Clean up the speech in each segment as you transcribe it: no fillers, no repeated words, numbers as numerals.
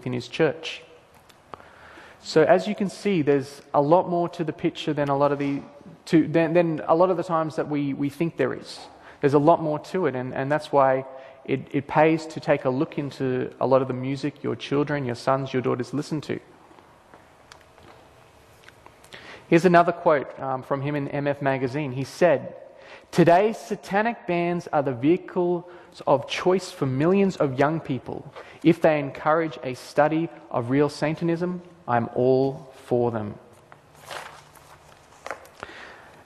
music in his church. So as you can see, there's a lot more to the picture than a lot of the times that we think there is. There's a lot more to it, and that's why it pays to take a look into a lot of the music your children, your sons, your daughters listen to. Here's another quote from him in MF Magazine. He said, "Today's satanic bands are the vehicles of choice for millions of young people. If they encourage a study of real Satanism, I'm all for them."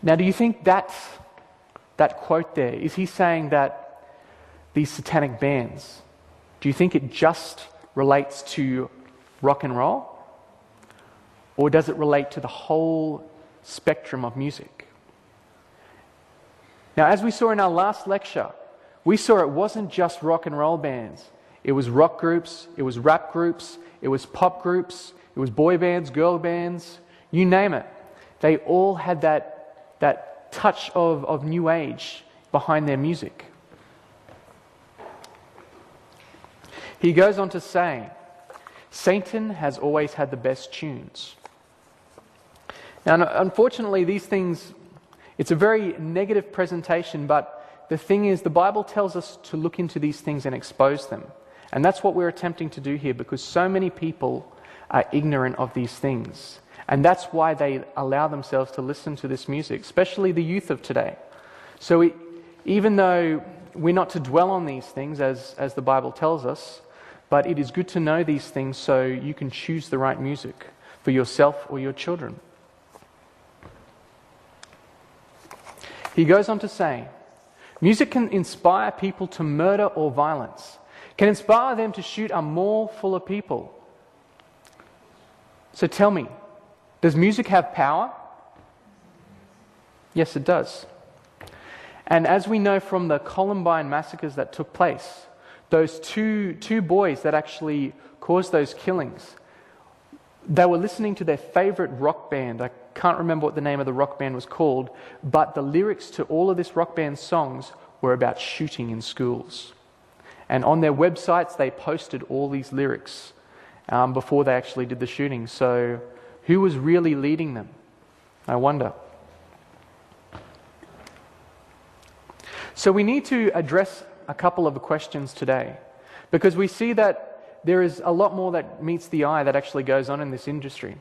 Now, do you think that quote there, is he saying that these satanic bands, do you think it just relates to rock and roll? Or does it relate to the whole spectrum of music? Now, as we saw in our last lecture, we saw it wasn't just rock and roll bands. It was rock groups, it was rap groups, it was pop groups, it was boy bands, girl bands, you name it. They all had that touch of new age behind their music. He goes on to say, Satan has always had the best tunes. Now, unfortunately, these things, it's a very negative presentation, but the thing is, the Bible tells us to look into these things and expose them. And that's what we're attempting to do here, because so many people are ignorant of these things. And that's why they allow themselves to listen to this music, especially the youth of today. So even though we're not to dwell on these things, as the Bible tells us, but it is good to know these things so you can choose the right music for yourself or your children. He goes on to say, music can inspire people to murder or violence, can inspire them to shoot a mall full of people. So tell me, does music have power? Yes, it does. And as we know from the Columbine massacres that took place, those two boys that actually caused those killings, they were listening to their favorite rock band. I can't remember what the name of the rock band was called, but the lyrics to all of this rock band's songs were about shooting in schools. And on their websites, they posted all these lyrics before they actually did the shooting. So who was really leading them? I wonder. So we need to address a couple of the questions today, because we see that there is a lot more that meets the eye that actually goes on in this industry.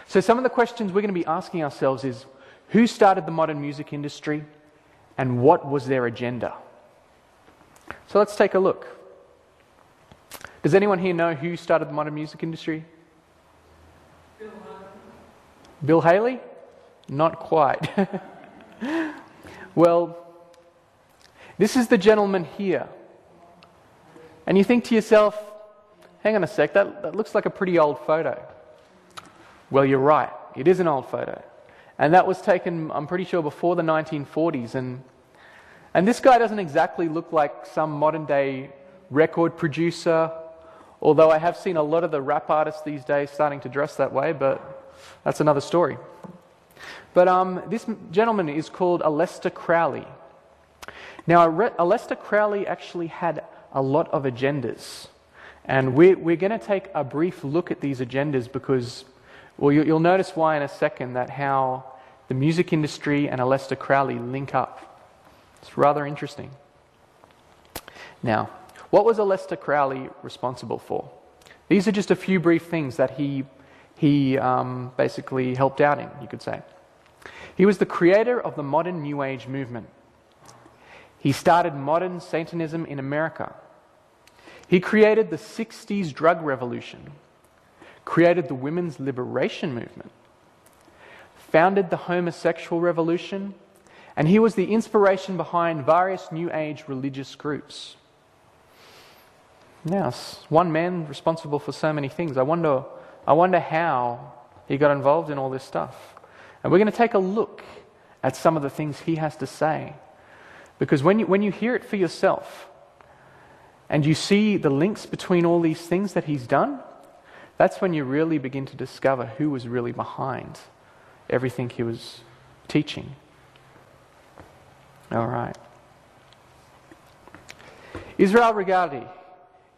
So some of the questions we're going to be asking ourselves is, who started the modern music industry and what was their agenda? So let's take a look. Does anyone here know who started the modern music industry? Bill Haley? Not quite. Well, this is the gentleman here. And you think to yourself, hang on a sec, that looks like a pretty old photo. Well, you're right. It is an old photo. And that was taken, I'm pretty sure, before the 1940s. And this guy doesn't exactly look like some modern-day record producer, although I have seen a lot of the rap artists these days starting to dress that way, but that's another story. But this gentleman is called Aleister Crowley. Now, Aleister Crowley actually had a lot of agendas. And we're going to take a brief look at these agendas because, well, you'll notice why in a second, that how the music industry and Aleister Crowley link up. It's rather interesting. Now, what was Aleister Crowley responsible for? These are just a few brief things that he basically helped out in, you could say. He was the creator of the modern New Age movement. He started modern Satanism in America. He created the 60s drug revolution, created the women's liberation movement, founded the homosexual revolution, and he was the inspiration behind various New Age religious groups. Now, one man responsible for so many things. I wonder how he got involved in all this stuff. And we're going to take a look at some of the things he has to say. Because when you hear it for yourself, and you see the links between all these things that he's done, that's when you really begin to discover who was really behind everything he was teaching. All right. Israel Regardie,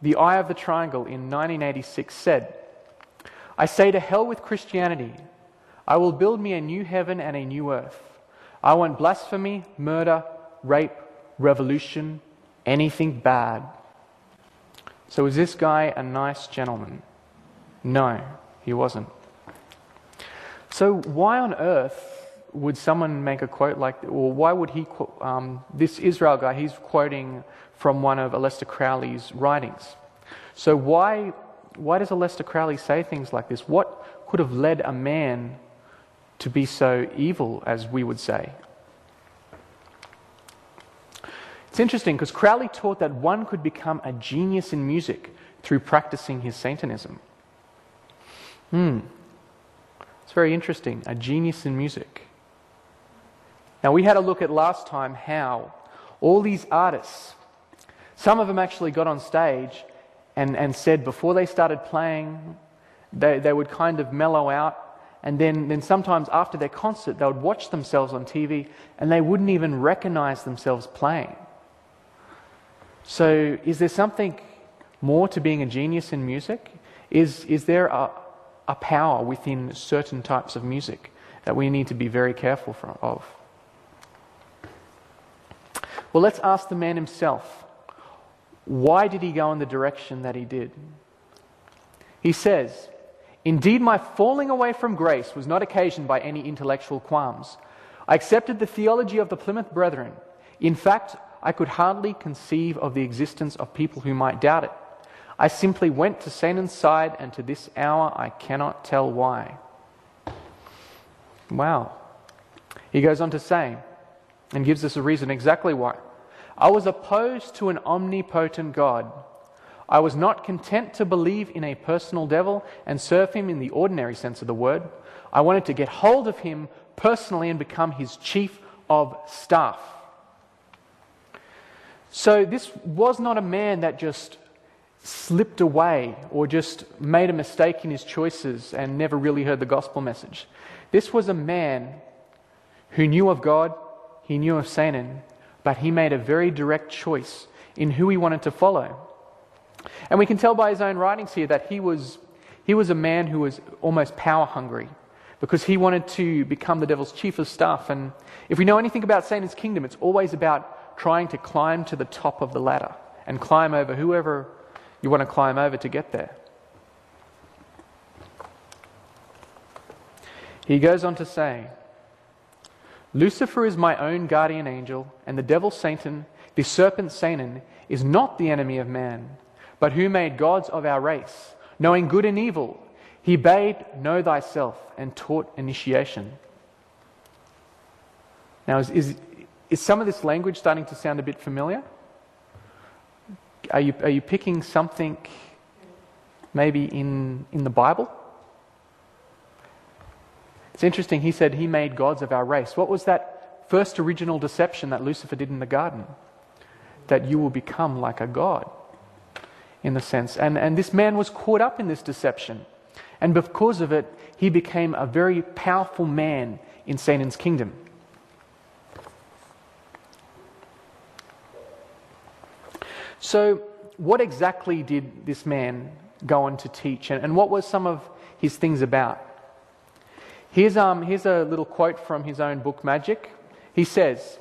the Eye of the Triangle in 1986 said, "I say to hell with Christianity. I will build me a new heaven and a new earth. I want blasphemy, murder, rape, revolution, anything bad." So is this guy a nice gentleman? No, he wasn't. So why on earth would someone make a quote like, or why would he, this Israel guy, he's quoting from one of Aleister Crowley's writings. So why does Aleister Crowley say things like this? What could have led a man to be so evil, as we would say? It's interesting because Crowley taught that one could become a genius in music through practicing his Satanism. It's very interesting, a genius in music. Now, we had a look at last time how all these artists, some of them actually got on stage and said before they started playing, they would kind of mellow out, and then sometimes after their concert, they would watch themselves on TV and they wouldn't even recognize themselves playing. So is there something more to being a genius in music? Is there a power within certain types of music that we need to be very careful of? Well, let's ask the man himself. Why did he go in the direction that he did? He says, "Indeed, my falling away from grace was not occasioned by any intellectual qualms. I accepted the theology of the Plymouth Brethren. In fact, I could hardly conceive of the existence of people who might doubt it. I simply went to Satan's side, and to this hour I cannot tell why." Wow. He goes on to say, and gives us a reason exactly why. "I was opposed to an omnipotent God. I was not content to believe in a personal devil and serve him in the ordinary sense of the word. I wanted to get hold of him personally and become his chief of staff." So this was not a man that just slipped away or just made a mistake in his choices and never really heard the gospel message. This was a man who knew of God, he knew of Satan, but he made a very direct choice in who he wanted to follow. And we can tell by his own writings here that he was a man who was almost power hungry because he wanted to become the devil's chief of staff. And if we know anything about Satan's kingdom, it's always about trying to climb to the top of the ladder and climb over whoever you want to climb over to get there. He goes on to say, "Lucifer is my own guardian angel, and the devil Satan, the serpent Satan, is not the enemy of man, but who made gods of our race, knowing good and evil. He bade know thyself and taught initiation." Now, is some of this language starting to sound a bit familiar? Are you picking something maybe in the Bible? It's interesting, he said he made gods of our race. What was that first original deception that Lucifer did in the garden? That you will become like a god, in the sense. And this man was caught up in this deception. And because of it, he became a very powerful man in Satan's kingdom. So, what exactly did this man go on to teach, and what were some of his things about? Here's a little quote from his own book, Magic. He says,